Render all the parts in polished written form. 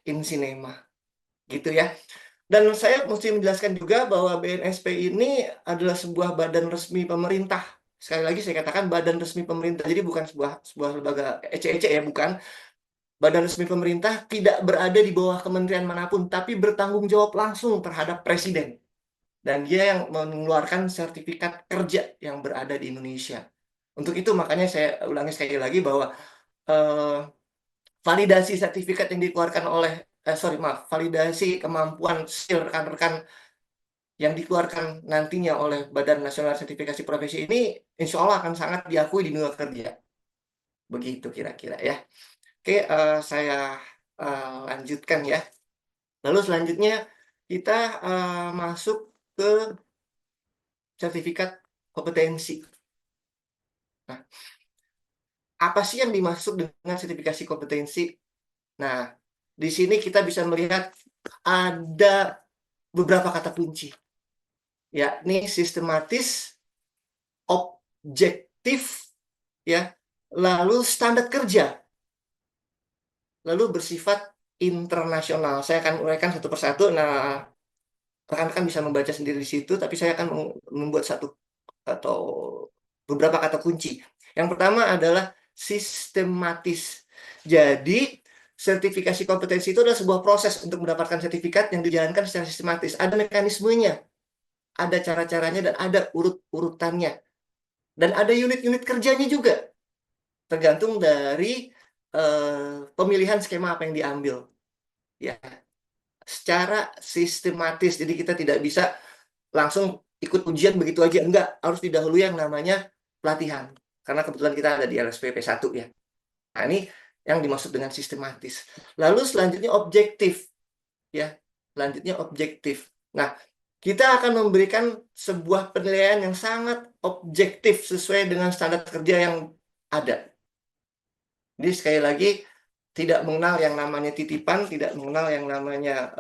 in cinema, gitu ya. Dan saya mesti menjelaskan juga bahwa BNSP ini adalah sebuah badan resmi pemerintah. Sekali lagi saya katakan badan resmi pemerintah, jadi bukan sebuah lembaga ece-ece ya, bukan. Badan resmi pemerintah tidak berada di bawah kementerian manapun, tapi bertanggung jawab langsung terhadap presiden. Dan dia yang mengeluarkan sertifikat kerja yang berada di Indonesia. Untuk itu makanya saya ulangi sekali lagi bahwa eh, validasi sertifikat yang dikeluarkan oleh validasi kemampuan skill rekan-rekan yang dikeluarkan nantinya oleh Badan Nasional Sertifikasi Profesi ini insya Allah akan sangat diakui di dunia kerja. Begitu kira-kira ya. Oke, saya lanjutkan ya. Lalu selanjutnya kita masuk ke sertifikat kompetensi. Nah, apa sih yang dimaksud dengan sertifikasi kompetensi? Nah, di sini kita bisa melihat ada beberapa kata kunci, yakni sistematis, objektif, ya, lalu standar kerja, lalu bersifat internasional. Saya akan uraikan satu persatu. Nah, rekan-rekan bisa membaca sendiri di situ, tapi saya akan membuat satu atau beberapa kata kunci. Yang pertama adalah sistematis. Jadi, sertifikasi kompetensi itu adalah sebuah proses untuk mendapatkan sertifikat yang dijalankan secara sistematis. Ada mekanismenya, ada cara-caranya, dan ada urut-urutannya. Dan ada unit-unit kerjanya juga. Tergantung dari pemilihan skema apa yang diambil. Ya, secara sistematis. Jadi kita tidak bisa langsung ikut ujian begitu aja. Enggak, harus didahului yang namanya pelatihan. Karena kebetulan kita ada di LSPP 1 ya. Nah, ini yang dimaksud dengan sistematis. Lalu selanjutnya objektif. Ya, selanjutnya objektif. Nah, kita akan memberikan sebuah penilaian yang sangat objektif sesuai dengan standar kerja yang ada. Jadi sekali lagi, tidak mengenal yang namanya titipan, tidak mengenal yang namanya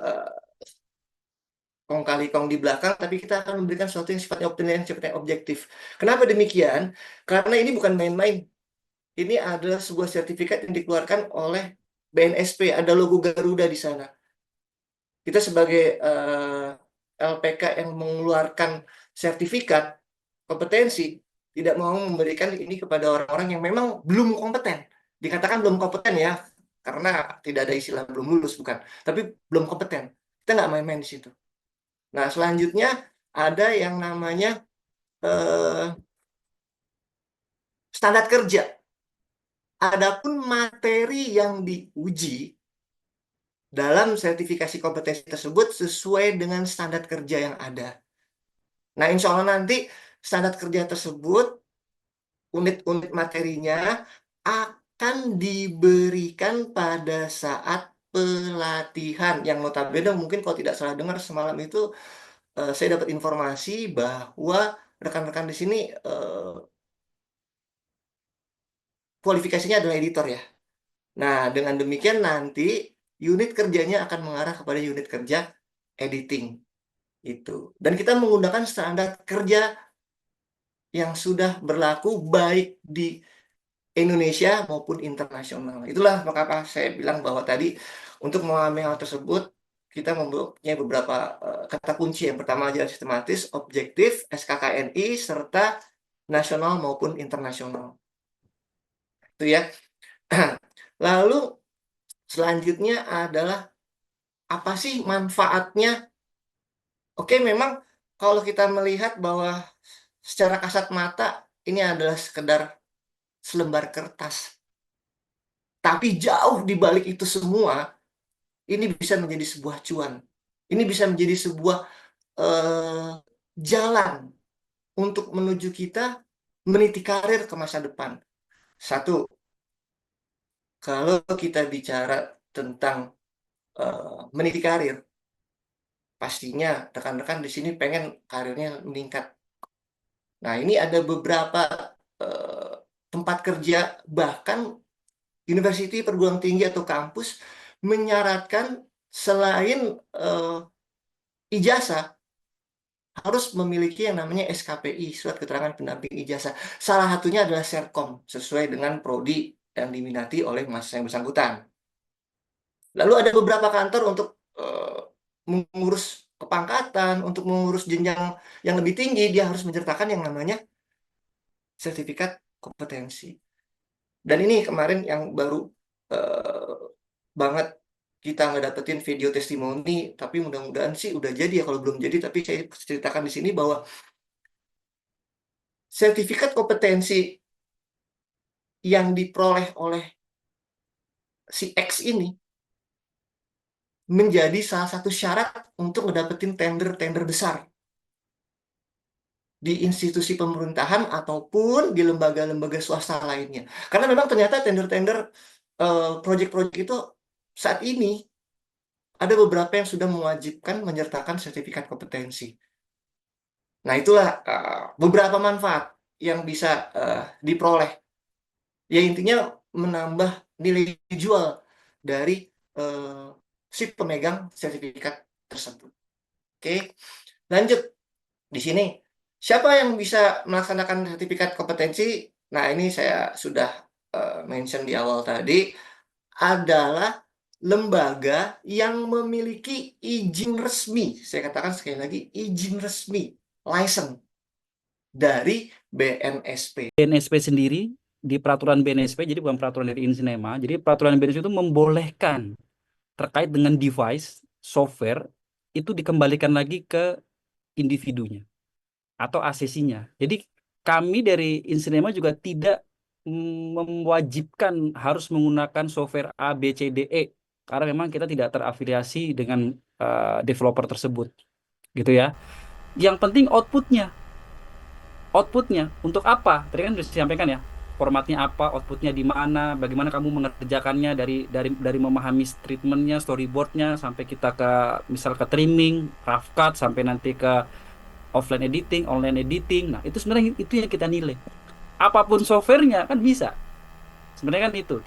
kong kali kong di belakang, tapi kita akan memberikan sesuatu yang sifatnya penilaian, sifatnya objektif. Kenapa demikian? Karena ini bukan main-main. Ini adalah sebuah sertifikat yang dikeluarkan oleh BNSP, ada logo Garuda di sana. Kita sebagai LPK yang mengeluarkan sertifikat kompetensi, tidak mau memberikan ini kepada orang-orang yang memang belum kompeten. Dikatakan belum kompeten ya, karena tidak ada istilah belum lulus, bukan. Tapi belum kompeten. Kita nggak main-main di situ. Nah, selanjutnya ada yang namanya standar kerja. Adapun materi yang diuji dalam sertifikasi kompetensi tersebut sesuai dengan standar kerja yang ada. Nah, insya Allah nanti standar kerja tersebut, unit-unit materinya akan diberikan pada saat pelatihan. Yang notabene mungkin kalau tidak salah dengar semalam itu, saya dapat informasi bahwa rekan-rekan di sini kualifikasinya adalah editor ya. Nah, dengan demikian nanti unit kerjanya akan mengarah kepada unit kerja editing itu. Dan kita menggunakan standar kerja yang sudah berlaku baik di Indonesia maupun internasional. Itulah mengapa saya bilang bahwa tadi untuk memahami hal tersebut kita mempunyai beberapa kata kunci. Yang pertama adalah sistematis, objektif, SKKNI, serta nasional maupun internasional. Itu ya. Lalu selanjutnya adalah apa sih manfaatnya? Oke, memang kalau kita melihat bahwa secara kasat mata ini adalah sekedar selembar kertas. Tapi jauh di balik itu semua, ini bisa menjadi sebuah cuan. Ini bisa menjadi sebuah eh, jalan untuk menuju kita meniti karir ke masa depan. Satu, kalau kita bicara tentang meniti karir, pastinya rekan-rekan di sini pengen karirnya meningkat. Nah, ini ada beberapa eh, tempat kerja, bahkan university, perguruan tinggi atau kampus menyaratkan selain ijazah harus memiliki yang namanya SKPI, surat keterangan pendamping ijazah. Salah satunya adalah Serkom, sesuai dengan prodi yang diminati oleh mahasiswa yang bersangkutan. Lalu ada beberapa kantor untuk mengurus kepangkatan, untuk mengurus jenjang yang lebih tinggi, dia harus menyertakan yang namanya sertifikat kompetensi. Dan ini kemarin yang baru banget kita ngedapetin video testimoni, tapi mudah-mudahan sih udah jadi ya. Kalau belum jadi, tapi saya ceritakan di sini bahwa sertifikat kompetensi yang diperoleh oleh si X ini menjadi salah satu syarat untuk ngedapetin tender-tender besar di institusi pemerintahan ataupun di lembaga-lembaga swasta lainnya. Karena memang ternyata tender-tender proyek-proyek itu saat ini ada beberapa yang sudah mewajibkan menyertakan sertifikat kompetensi. Nah, itulah beberapa manfaat yang bisa diperoleh. Ya, intinya menambah nilai jual dari si pemegang sertifikat tersebut. Oke, lanjut. Di sini, siapa yang bisa melaksanakan sertifikat kompetensi? Nah, ini saya sudah mention di awal tadi, adalah lembaga yang memiliki izin resmi. Saya katakan sekali lagi, izin resmi, license dari BNSP. BNSP sendiri, di peraturan BNSP, jadi bukan peraturan dari Insinema, jadi peraturan BNSP itu membolehkan terkait dengan device, software, itu dikembalikan lagi ke individunya atau asesinya. Jadi kami dari Insinema juga tidak mewajibkan harus menggunakan software A, B, C, D, E, karena memang kita tidak terafiliasi dengan developer tersebut, gitu ya. Yang penting outputnya untuk apa? Tadi kan sudah disampaikan ya, formatnya apa, outputnya di mana, bagaimana kamu mengerjakannya dari memahami treatmentnya, storyboardnya, sampai kita ke misal ke trimming, rough cut, sampai nanti ke offline editing, online editing. Nah, itu sebenarnya itu yang kita nilai. Apapun softwarenya kan bisa. Sebenarnya kan itu.